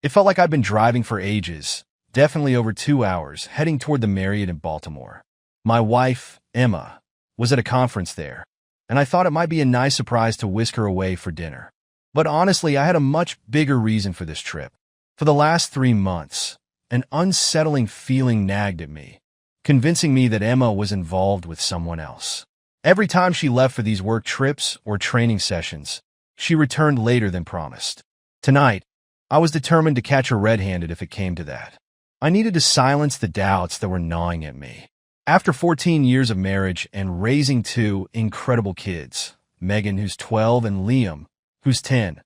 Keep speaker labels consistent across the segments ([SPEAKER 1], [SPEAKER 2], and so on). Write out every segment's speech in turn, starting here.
[SPEAKER 1] It felt like I'd been driving for ages, definitely over 2 hours, heading toward the Marriott in Baltimore. My wife, Emma, was at a conference there, and I thought it might be a nice surprise to whisk her away for dinner. But honestly, I had a much bigger reason for this trip. For the last 3 months, an unsettling feeling nagged at me, convincing me that Emma was involved with someone else. Every time she left for these work trips or training sessions, she returned later than promised. Tonight, I was determined to catch her red-handed if it came to that. I needed to silence the doubts that were gnawing at me. After 14 years of marriage and raising two incredible kids, Megan, who's 12, and Liam, who's 10,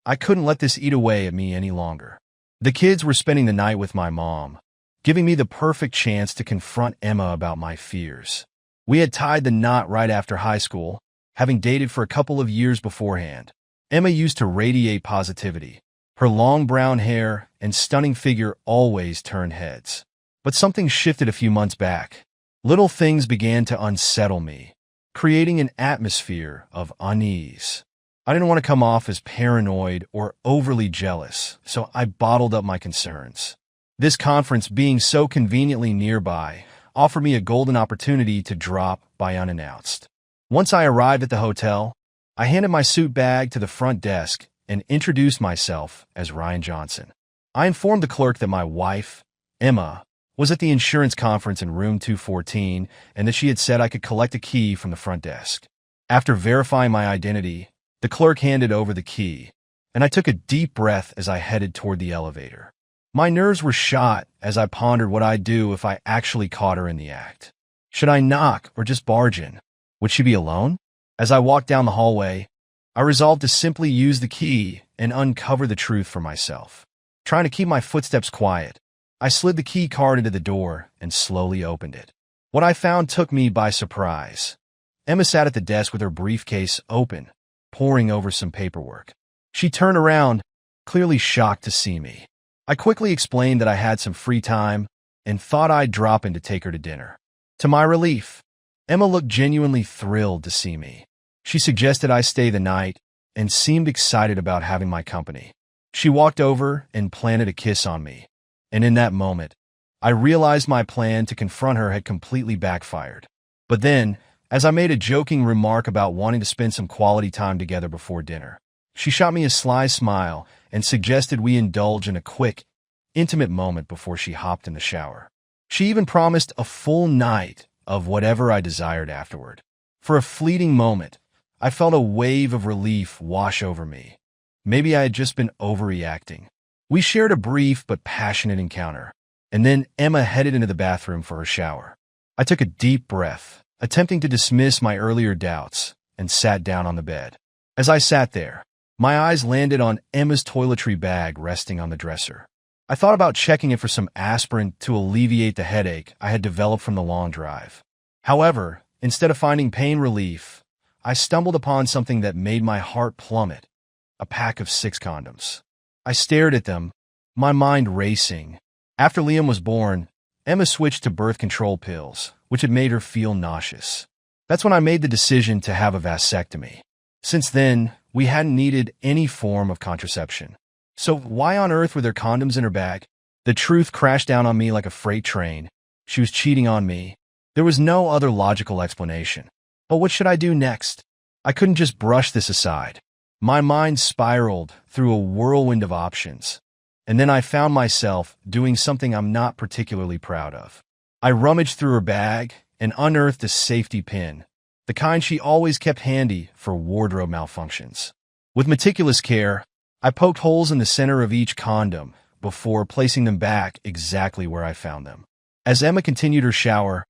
[SPEAKER 1] I couldn't let this eat away at me any longer. The kids were spending the night with my mom, giving me the perfect chance to confront Emma about my fears. We had tied the knot right after high school, having dated for a couple of years beforehand. Emma used to radiate positivity. Her long brown hair and stunning figure always turned heads. But something shifted a few months back. Little things began to unsettle me, creating an atmosphere of unease. I didn't want to come off as paranoid or overly jealous, so I bottled up my concerns. This conference, being so conveniently nearby, offered me a golden opportunity to drop by unannounced. Once I arrived at the hotel, I handed my suit bag to the front desk and introduced myself as Ryan Johnson. I informed the clerk that my wife, Emma, was at the insurance conference in room 214 and that she had said I could collect a key from the front desk. After verifying my identity, the clerk handed over the key, and I took a deep breath as I headed toward the elevator. My nerves were shot as I pondered what I'd do if I actually caught her in the act. Should I knock or just barge in? Would she be alone? As I walked down the hallway, I resolved to simply use the key and uncover the truth for myself. Trying to keep my footsteps quiet, I slid the key card into the door and slowly opened it. What I found took me by surprise. Emma sat at the desk with her briefcase open, poring over some paperwork. She turned around, clearly shocked to see me. I quickly explained that I had some free time and thought I'd drop in to take her to dinner. To my relief, Emma looked genuinely thrilled to see me. She suggested I stay the night and seemed excited about having my company. She walked over and planted a kiss on me, and in that moment, I realized my plan to confront her had completely backfired. But then, as I made a joking remark about wanting to spend some quality time together before dinner, she shot me a sly smile and suggested we indulge in a quick, intimate moment before she hopped in the shower. She even promised a full night of whatever I desired afterward. For a fleeting moment, I felt a wave of relief wash over me. Maybe I had just been overreacting. We shared a brief but passionate encounter, and then Emma headed into the bathroom for her shower. I took a deep breath, attempting to dismiss my earlier doubts, and sat down on the bed. As I sat there, my eyes landed on Emma's toiletry bag resting on the dresser. I thought about checking it for some aspirin to alleviate the headache I had developed from the long drive. However, instead of finding pain relief, I stumbled upon something that made my heart plummet: a pack of 6 condoms. I stared at them, my mind racing. After Liam was born, Emma switched to birth control pills, which had made her feel nauseous. That's when I made the decision to have a vasectomy. Since then, we hadn't needed any form of contraception. So why on earth were there condoms in her bag? The truth crashed down on me like a freight train. She was cheating on me. There was no other logical explanation. But what should I do next? I couldn't just brush this aside. My mind spiraled through a whirlwind of options. And then I found myself doing something I'm not particularly proud of. I rummaged through her bag and unearthed a safety pin, the kind she always kept handy for wardrobe malfunctions. With meticulous care, I poked holes in the center of each condom before placing them back exactly where I found them. As Emma continued her shower,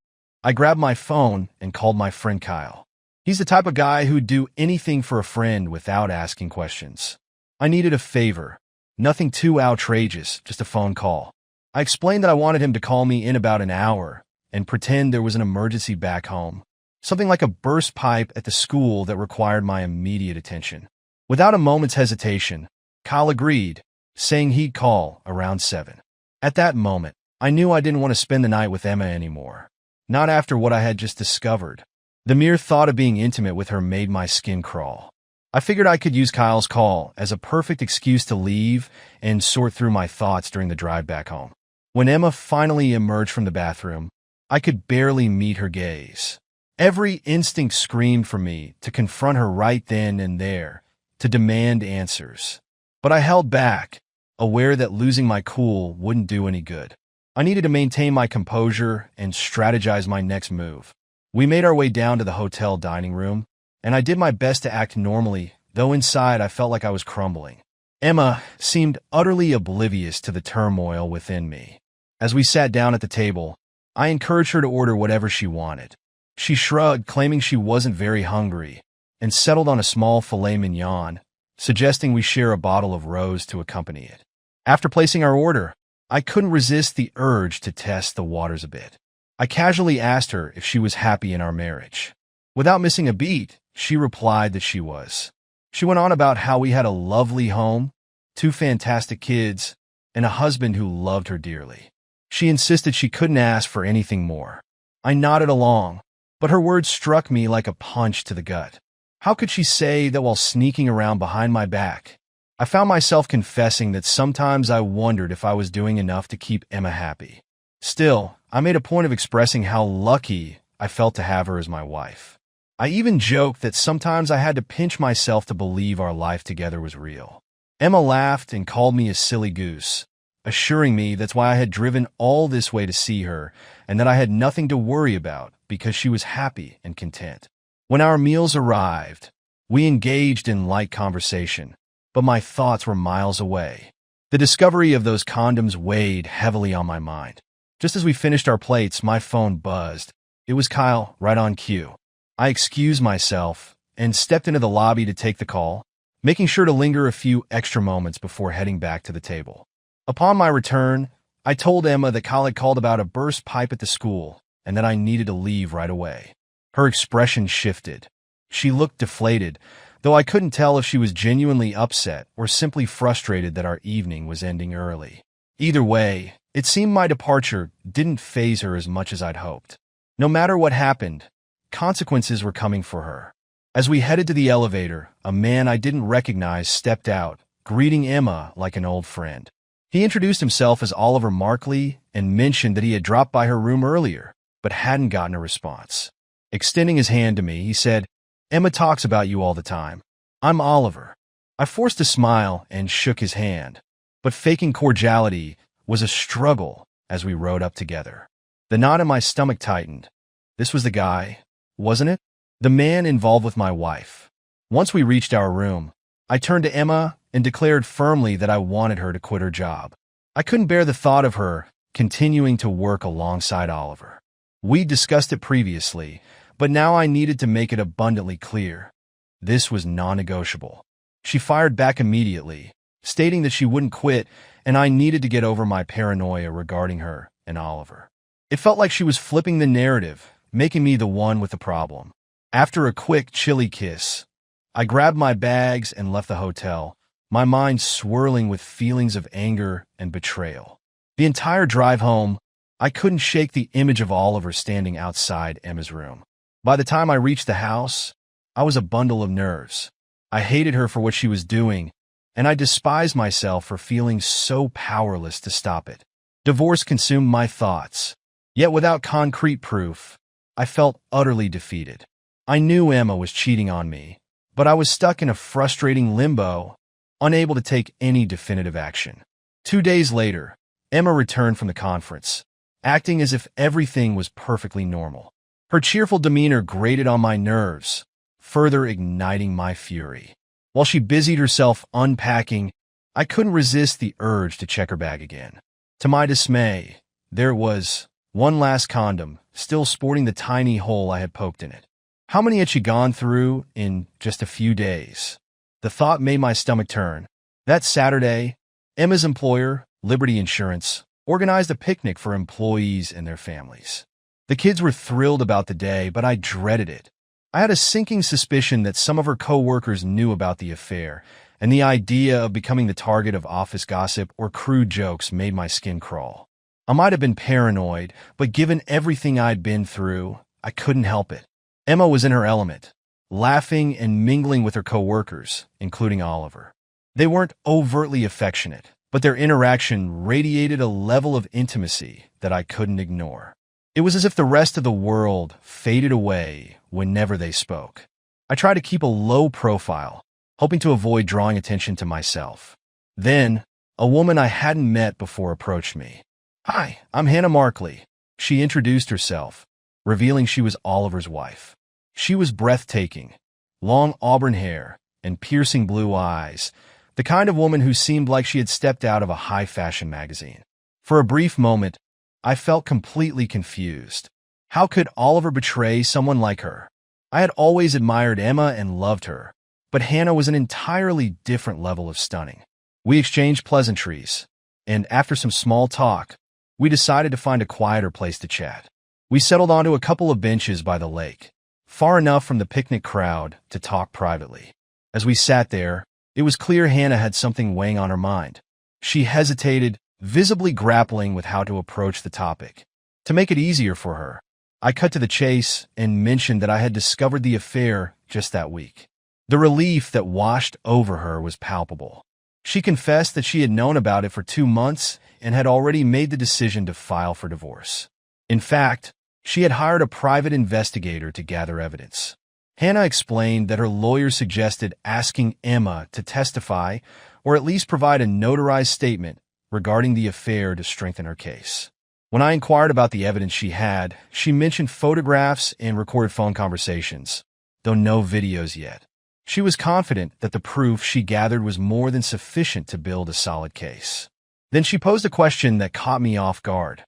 [SPEAKER 1] I grabbed my phone and called my friend Kyle. He's the type of guy who'd do anything for a friend without asking questions. I needed a favor. Nothing too outrageous, just a phone call. I explained that I wanted him to call me in about an hour and pretend there was an emergency back home. Something like a burst pipe at the school that required my immediate attention. Without a moment's hesitation, Kyle agreed, saying he'd call around 7. At that moment, I knew I didn't want to spend the night with Emma anymore. Not after what I had just discovered. The mere thought of being intimate with her made my skin crawl. I figured I could use Kyle's call as a perfect excuse to leave and sort through my thoughts during the drive back home. When Emma finally emerged from the bathroom, I could barely meet her gaze. Every instinct screamed for me to confront her right then and there, to demand answers. But I held back, aware that losing my cool wouldn't do any good. I needed to maintain my composure and strategize my next move. We made our way down to the hotel dining room, and I did my best to act normally, though inside I felt like I was crumbling. Emma seemed utterly oblivious to the turmoil within me. As we sat down at the table, I encouraged her to order whatever she wanted. She shrugged, claiming she wasn't very hungry, and settled on a small filet mignon, suggesting we share a bottle of rose to accompany it. After placing our order, I couldn't resist the urge to test the waters a bit. I casually asked her if she was happy in our marriage. Without missing a beat, she replied that she was. She went on about how we had a lovely home, 2 fantastic kids, and a husband who loved her dearly. She insisted she couldn't ask for anything more. I nodded along, but her words struck me like a punch to the gut. How could she say that while sneaking around behind my back? I found myself confessing that sometimes I wondered if I was doing enough to keep Emma happy. Still, I made a point of expressing how lucky I felt to have her as my wife. I even joked that sometimes I had to pinch myself to believe our life together was real. Emma laughed and called me a silly goose, assuring me that's why I had driven all this way to see her and that I had nothing to worry about because she was happy and content. When our meals arrived, we engaged in light conversation, but my thoughts were miles away. The discovery of those condoms weighed heavily on my mind. Just as we finished our plates, my phone buzzed. It was Kyle, right on cue. I excused myself and stepped into the lobby to take the call, making sure to linger a few extra moments before heading back to the table. Upon my return, I told Emma that Kyle had called about a burst pipe at the school and that I needed to leave right away. Her expression shifted. She looked deflated, though I couldn't tell if she was genuinely upset or simply frustrated that our evening was ending early. Either way, it seemed my departure didn't faze her as much as I'd hoped. No matter what happened, consequences were coming for her. As we headed to the elevator, a man I didn't recognize stepped out, greeting Emma like an old friend. He introduced himself as Oliver Markley and mentioned that he had dropped by her room earlier, but hadn't gotten a response. Extending his hand to me, he said, "Emma talks about you all the time. I'm Oliver." I forced a smile and shook his hand, but faking cordiality was a struggle as we rode up together. The knot in my stomach tightened. This was the guy, wasn't it? The man involved with my wife. Once we reached our room, I turned to Emma and declared firmly that I wanted her to quit her job. I couldn't bear the thought of her continuing to work alongside Oliver. We'd discussed it previously, but now I needed to make it abundantly clear. This was non-negotiable. She fired back immediately, stating that she wouldn't quit, and I needed to get over my paranoia regarding her and Oliver. It felt like she was flipping the narrative, making me the one with the problem. After a quick, chilly kiss, I grabbed my bags and left the hotel, my mind swirling with feelings of anger and betrayal. The entire drive home, I couldn't shake the image of Oliver standing outside Emma's room. By the time I reached the house, I was a bundle of nerves. I hated her for what she was doing, and I despised myself for feeling so powerless to stop it. Divorce consumed my thoughts, yet without concrete proof, I felt utterly defeated. I knew Emma was cheating on me, but I was stuck in a frustrating limbo, unable to take any definitive action. 2 days later, Emma returned from the conference, acting as if everything was perfectly normal. Her cheerful demeanor grated on my nerves, further igniting my fury. While she busied herself unpacking, I couldn't resist the urge to check her bag again. To my dismay, there was one last condom, still sporting the tiny hole I had poked in it. How many had she gone through in just a few days? The thought made my stomach turn. That Saturday, Emma's employer, Liberty Insurance, organized a picnic for employees and their families. The kids were thrilled about the day, but I dreaded it. I had a sinking suspicion that some of her co-workers knew about the affair, and the idea of becoming the target of office gossip or crude jokes made my skin crawl. I might have been paranoid, but given everything I'd been through, I couldn't help it. Emma was in her element, laughing and mingling with her coworkers, including Oliver. They weren't overtly affectionate, but their interaction radiated a level of intimacy that I couldn't ignore. It was as if the rest of the world faded away whenever they spoke. I tried to keep a low profile, hoping to avoid drawing attention to myself. Then, a woman I hadn't met before approached me. "Hi, I'm Hannah Markley." She introduced herself, revealing she was Oliver's wife. She was breathtaking, long auburn hair and piercing blue eyes, the kind of woman who seemed like she had stepped out of a high-fashion magazine. For a brief moment, I felt completely confused. How could Oliver betray someone like her? I had always admired Emma and loved her, but Hannah was an entirely different level of stunning. We exchanged pleasantries, and after some small talk, we decided to find a quieter place to chat. We settled onto a couple of benches by the lake, far enough from the picnic crowd to talk privately. As we sat there, it was clear Hannah had something weighing on her mind. She hesitated, visibly grappling with how to approach the topic. To make it easier for her, I cut to the chase and mentioned that I had discovered the affair just that week. The relief that washed over her was palpable. She confessed that she had known about it for 2 months and had already made the decision to file for divorce. In fact, she had hired a private investigator to gather evidence. Hannah explained that her lawyer suggested asking Emma to testify or at least provide a notarized statement regarding the affair to strengthen her case. When I inquired about the evidence she had, she mentioned photographs and recorded phone conversations, though no videos yet. She was confident that the proof she gathered was more than sufficient to build a solid case. Then she posed a question that caught me off guard.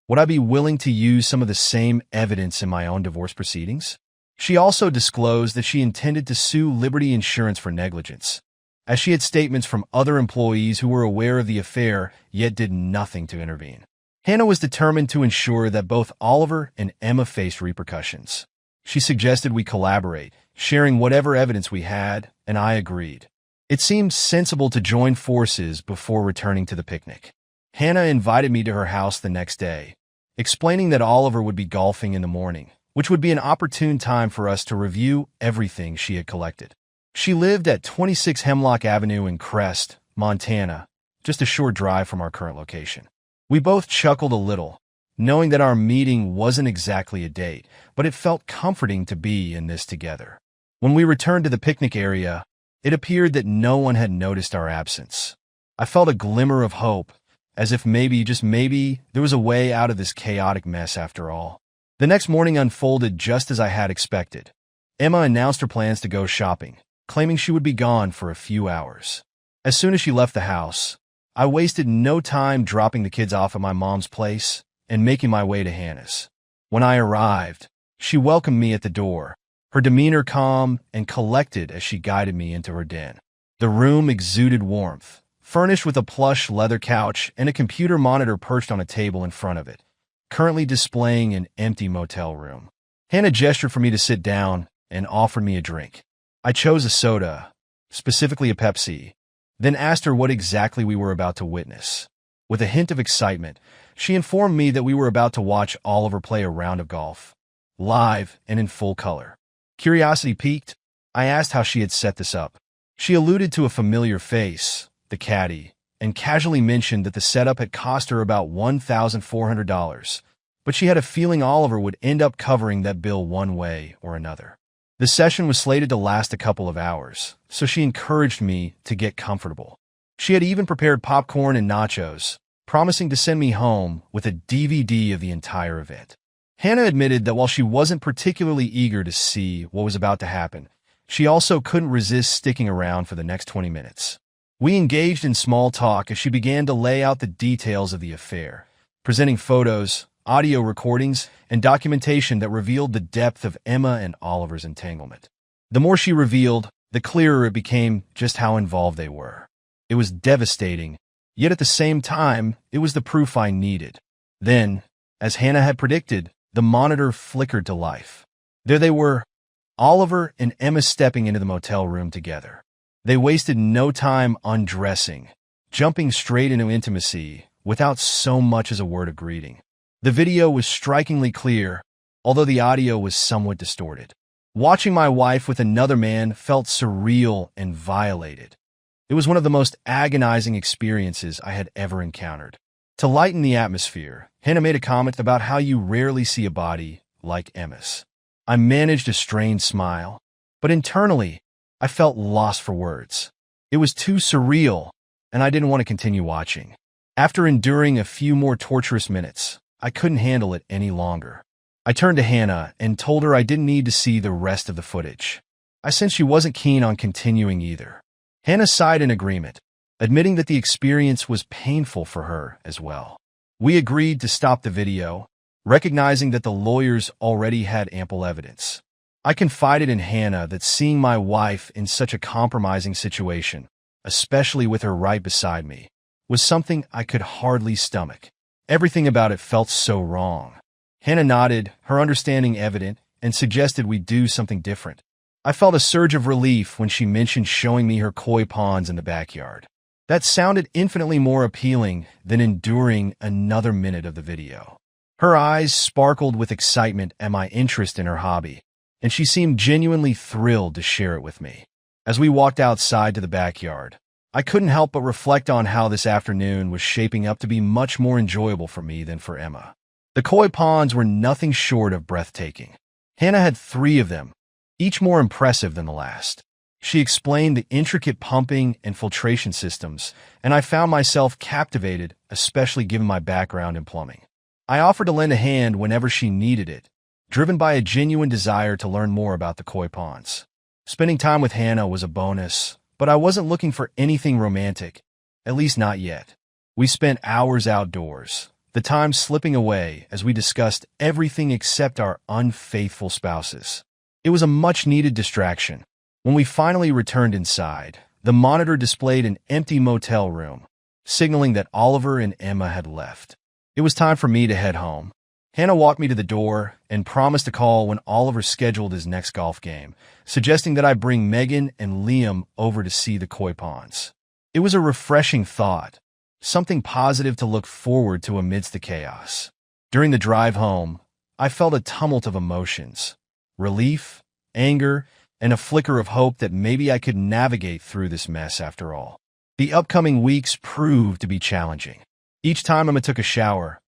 [SPEAKER 1] Would I be willing to use some of the same evidence in my own divorce proceedings? She also disclosed that she intended to sue Liberty Insurance for negligence, as she had statements from other employees who were aware of the affair yet did nothing to intervene. Hannah was determined to ensure that both Oliver and Emma faced repercussions. She suggested we collaborate, sharing whatever evidence we had, and I agreed. It seemed sensible to join forces before returning to the picnic. Hannah invited me to her house the next day, explaining that Oliver would be golfing in the morning, which would be an opportune time for us to review everything she had collected. She lived at 26 Hemlock Avenue in Crest, Montana, just a short drive from our current location. We both chuckled a little, knowing that our meeting wasn't exactly a date, but it felt comforting to be in this together. When we returned to the picnic area, it appeared that no one had noticed our absence. I felt a glimmer of hope, as if maybe, just maybe, there was a way out of this chaotic mess after all. The next morning unfolded just as I had expected. Emma announced her plans to go shopping, claiming she would be gone for a few hours. As soon as she left the house, I wasted no time dropping the kids off at my mom's place and making my way to Hannah's. When I arrived, she welcomed me at the door, her demeanor calm and collected as she guided me into her den. The room exuded warmth, furnished with a plush leather couch and a computer monitor perched on a table in front of it, currently displaying an empty motel room. Hannah gestured for me to sit down and offered me a drink. I chose a soda, specifically a Pepsi, then asked her what exactly we were about to witness. With a hint of excitement, she informed me that we were about to watch Oliver play a round of golf, live and in full color. Curiosity piqued, I asked how she had set this up. She alluded to a familiar face, the caddy, and casually mentioned that the setup had cost her about $1,400, but she had a feeling Oliver would end up covering that bill one way or another. The session was slated to last a couple of hours, so she encouraged me to get comfortable. She had even prepared popcorn and nachos, promising to send me home with a DVD of the entire event. Hannah admitted that while she wasn't particularly eager to see what was about to happen, she also couldn't resist sticking around for the next 20 minutes. We engaged in small talk as she began to lay out the details of the affair, presenting photos, audio recordings, and documentation that revealed the depth of Emma and Oliver's entanglement. The more she revealed, the clearer it became just how involved they were. It was devastating, yet at the same time, it was the proof I needed. Then, as Hannah had predicted, the monitor flickered to life. There they were, Oliver and Emma stepping into the motel room together. They wasted no time undressing, jumping straight into intimacy without so much as a word of greeting. The video was strikingly clear, although the audio was somewhat distorted. Watching my wife with another man felt surreal and violated. It was one of the most agonizing experiences I had ever encountered. To lighten the atmosphere, Hannah made a comment about how you rarely see a body like Emma's. I managed a strained smile, but internally, I felt lost for words. It was too surreal, and I didn't want to continue watching. After enduring a few more torturous minutes, I couldn't handle it any longer. I turned to Hannah and told her I didn't need to see the rest of the footage. I sensed she wasn't keen on continuing either. Hannah sighed in agreement, admitting that the experience was painful for her as well. We agreed to stop the video, recognizing that the lawyers already had ample evidence. I confided in Hannah that seeing my wife in such a compromising situation, especially with her right beside me, was something I could hardly stomach. Everything about it felt so wrong. Hannah nodded, her understanding evident, and suggested we do something different. I felt a surge of relief when she mentioned showing me her koi ponds in the backyard. That sounded infinitely more appealing than enduring another minute of the video. Her eyes sparkled with excitement at my interest in her hobby, and she seemed genuinely thrilled to share it with me. As we walked outside to the backyard, I couldn't help but reflect on how this afternoon was shaping up to be much more enjoyable for me than for Emma. The koi ponds were nothing short of breathtaking. Hannah had 3 of them, each more impressive than the last. She explained the intricate pumping and filtration systems, and I found myself captivated, especially given my background in plumbing. I offered to lend a hand whenever she needed it, driven by a genuine desire to learn more about the koi ponds. Spending time with Hannah was a bonus, but I wasn't looking for anything romantic, at least not yet. We spent hours outdoors, the time slipping away as we discussed everything except our unfaithful spouses. It was a much-needed distraction. When we finally returned inside, the monitor displayed an empty motel room, signaling that Oliver and Emma had left. It was time for me to head home. Hannah walked me to the door and promised to call when Oliver scheduled his next golf game, suggesting that I bring Megan and Liam over to see the koi ponds. It was a refreshing thought, something positive to look forward to amidst the chaos. During the drive home, I felt a tumult of emotions: relief, anger, and a flicker of hope that maybe I could navigate through this mess after all. The upcoming weeks proved to be challenging. Each time Emma took a shower,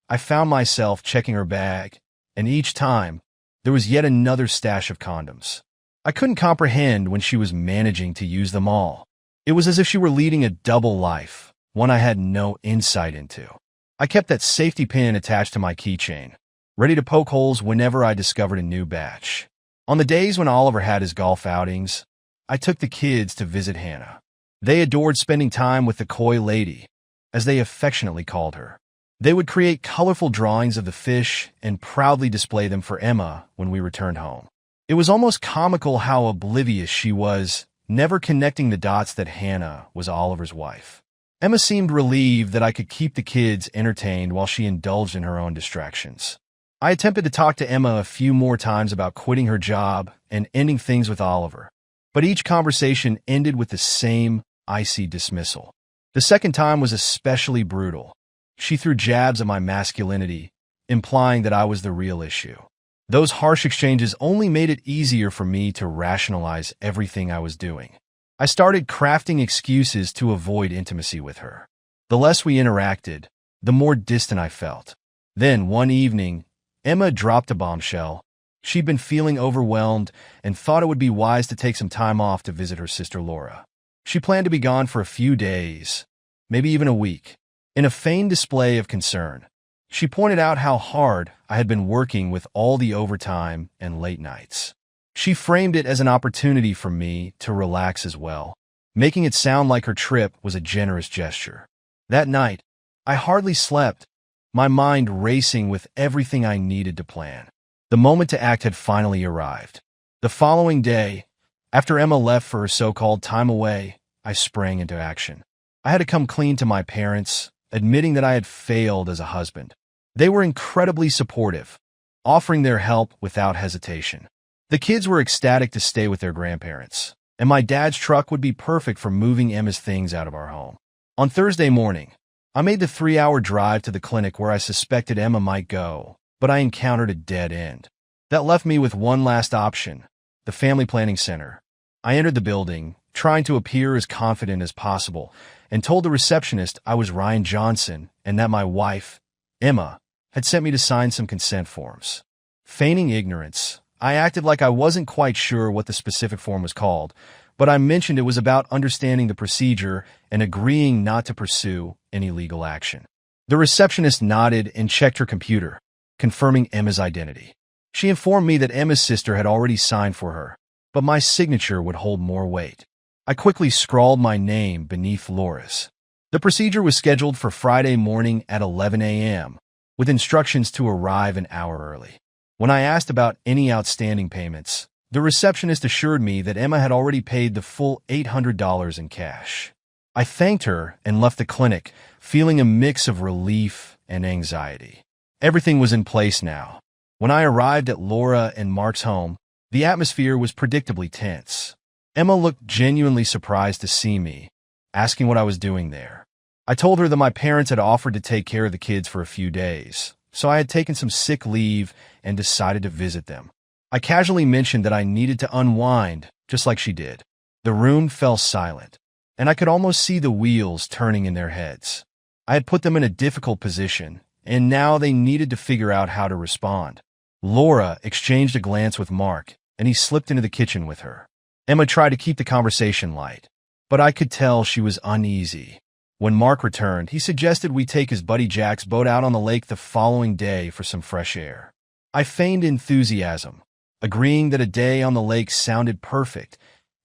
[SPEAKER 1] I found myself checking her bag, and each time, there was yet another stash of condoms. I couldn't comprehend when she was managing to use them all. It was as if she were leading a double life, one I had no insight into. I kept that safety pin attached to my keychain, ready to poke holes whenever I discovered a new batch. On the days when Oliver had his golf outings, I took the kids to visit Hannah. They adored spending time with the koi lady, as they affectionately called her. They would create colorful drawings of the fish and proudly display them for Emma when we returned home. It was almost comical how oblivious she was, never connecting the dots that Hannah was Oliver's wife. Emma seemed relieved that I could keep the kids entertained while she indulged in her own distractions. I attempted to talk to Emma a few more times about quitting her job and ending things with Oliver, but each conversation ended with the same icy dismissal. The second time was especially brutal. She threw jabs at my masculinity, implying that I was the real issue. Those harsh exchanges only made it easier for me to rationalize everything I was doing. I started crafting excuses to avoid intimacy with her. The less we interacted, the more distant I felt. Then, one evening, Emma dropped a bombshell. She'd been feeling overwhelmed and thought it would be wise to take some time off to visit her sister Laura. She planned to be gone for a few days, maybe even a week. In a feigned display of concern, she pointed out how hard I had been working with all the overtime and late nights. She framed it as an opportunity for me to relax as well, making it sound like her trip was a generous gesture. That night, I hardly slept, my mind racing with everything I needed to plan. The moment to act had finally arrived. The following day, after Emma left for her so-called time away, I sprang into action. I had to come clean to my parents, admitting that I had failed as a husband. They were incredibly supportive, offering their help without hesitation. The kids were ecstatic to stay with their grandparents, and my dad's truck would be perfect for moving Emma's things out of our home. On Thursday morning, I made the 3-hour drive to the clinic where I suspected Emma might go, but I encountered a dead end. That left me with one last option: the family planning center. I entered the building, trying to appear as confident as possible, and told the receptionist I was Ryan Johnson and that my wife, Emma, had sent me to sign some consent forms. Feigning ignorance, I acted like I wasn't quite sure what the specific form was called, but I mentioned it was about understanding the procedure and agreeing not to pursue any legal action. The receptionist nodded and checked her computer, confirming Emma's identity. She informed me that Emma's sister had already signed for her, but my signature would hold more weight. I quickly scrawled my name beneath Laura's. The procedure was scheduled for Friday morning at 11 a.m., with instructions to arrive an hour early. When I asked about any outstanding payments, the receptionist assured me that Emma had already paid the full $800 in cash. I thanked her and left the clinic, feeling a mix of relief and anxiety. Everything was in place now. When I arrived at Laura and Mark's home, the atmosphere was predictably tense. Emma looked genuinely surprised to see me, asking what I was doing there. I told her that my parents had offered to take care of the kids for a few days, so I had taken some sick leave and decided to visit them. I casually mentioned that I needed to unwind, just like she did. The room fell silent, and I could almost see the wheels turning in their heads. I had put them in a difficult position, and now they needed to figure out how to respond. Laura exchanged a glance with Mark, and he slipped into the kitchen with her. Emma tried to keep the conversation light, but I could tell she was uneasy. When Mark returned, he suggested we take his buddy Jack's boat out on the lake the following day for some fresh air. I feigned enthusiasm, agreeing that a day on the lake sounded perfect,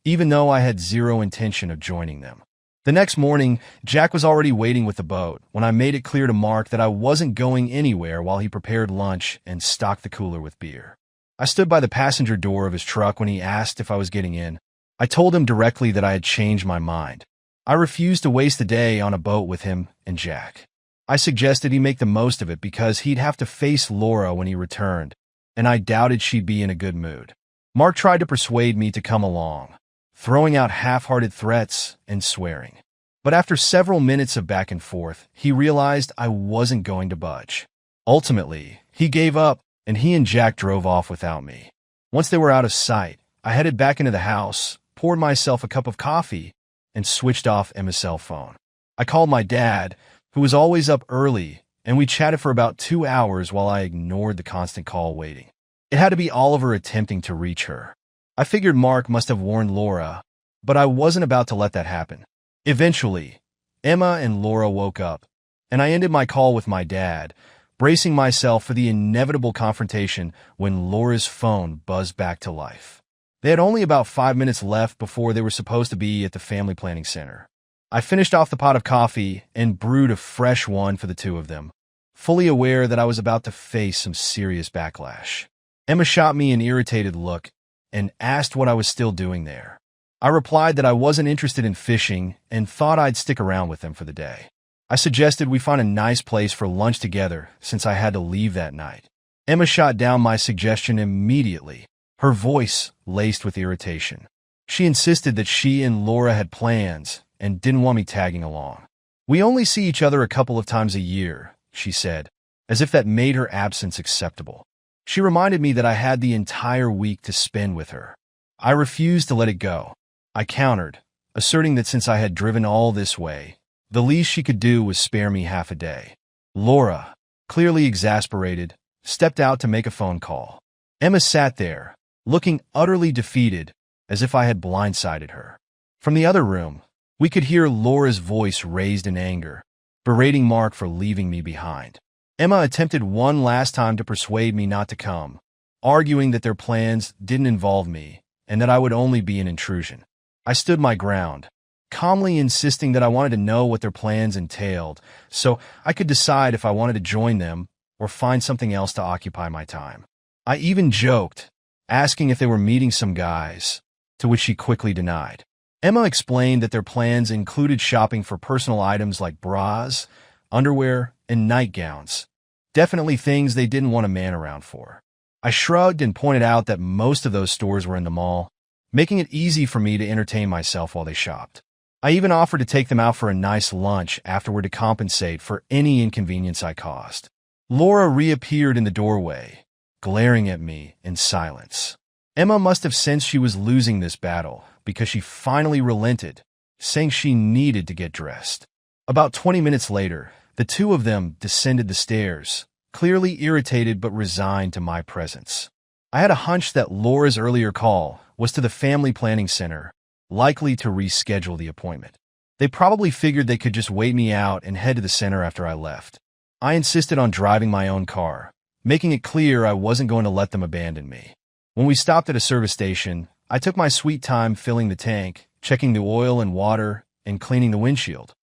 [SPEAKER 1] even though I had zero intention of joining them. The next morning, Jack was already waiting with the boat when I made it clear to Mark that I wasn't going anywhere while he prepared lunch and stocked the cooler with beer. I stood by the passenger door of his truck when he asked if I was getting in. I told him directly that I had changed my mind. I refused to waste the day on a boat with him and Jack. I suggested he make the most of it because he'd have to face Laura when he returned, and I doubted she'd be in a good mood. Mark tried to persuade me to come along, throwing out half-hearted threats and swearing. But after several minutes of back and forth, he realized I wasn't going to budge. Ultimately, he gave up, and he and Jack drove off without me. Once they were out of sight, I headed back into the house, poured myself a cup of coffee, and switched off Emma's cell phone. I called my dad, who was always up early, and we chatted for about 2 hours while I ignored the constant call waiting. It had to be Oliver attempting to reach her. I figured Mark must have warned Laura, but I wasn't about to let that happen. Eventually, Emma and Laura woke up, and I ended my call with my dad, bracing myself for the inevitable confrontation when Laura's phone buzzed back to life. They had only about 5 minutes left before they were supposed to be at the family planning center. I finished off the pot of coffee and brewed a fresh one for the two of them, fully aware that I was about to face some serious backlash. Emma shot me an irritated look and asked what I was still doing there. I replied that I wasn't interested in fishing and thought I'd stick around with them for the day. I suggested we find a nice place for lunch together since I had to leave that night. Emma shot down my suggestion immediately, her voice laced with irritation. She insisted that she and Laura had plans and didn't want me tagging along. "We only see each other a couple of times a year," she said, as if that made her absence acceptable. She reminded me that I had the entire week to spend with her. I refused to let it go. I countered, asserting that since I had driven all this way, the least she could do was spare me half a day. Laura, clearly exasperated, stepped out to make a phone call. Emma sat there, looking utterly defeated, as if I had blindsided her. From the other room, we could hear Laura's voice raised in anger, berating Mark for leaving me behind. Emma attempted one last time to persuade me not to come, arguing that their plans didn't involve me and that I would only be an intrusion. I stood my ground, calmly insisting that I wanted to know what their plans entailed so I could decide if I wanted to join them or find something else to occupy my time. I even joked, asking if they were meeting some guys, to which she quickly denied. Emma explained that their plans included shopping for personal items like bras, underwear, and nightgowns, definitely things they didn't want a man around for. I shrugged and pointed out that most of those stores were in the mall, making it easy for me to entertain myself while they shopped. I even offered to take them out for a nice lunch afterward to compensate for any inconvenience I caused. Laura reappeared in the doorway, glaring at me in silence. Emma must have sensed she was losing this battle because she finally relented, saying she needed to get dressed. About 20 minutes later, the two of them descended the stairs, clearly irritated but resigned to my presence. I had a hunch that Laura's earlier call was to the family planning center, likely to reschedule the appointment. They probably figured they could just wait me out and head to the center after I left. I insisted on driving my own car, making it clear I wasn't going to let them abandon me. When we stopped at a service station, I took my sweet time filling the tank, checking the oil and water, and cleaning the windshield.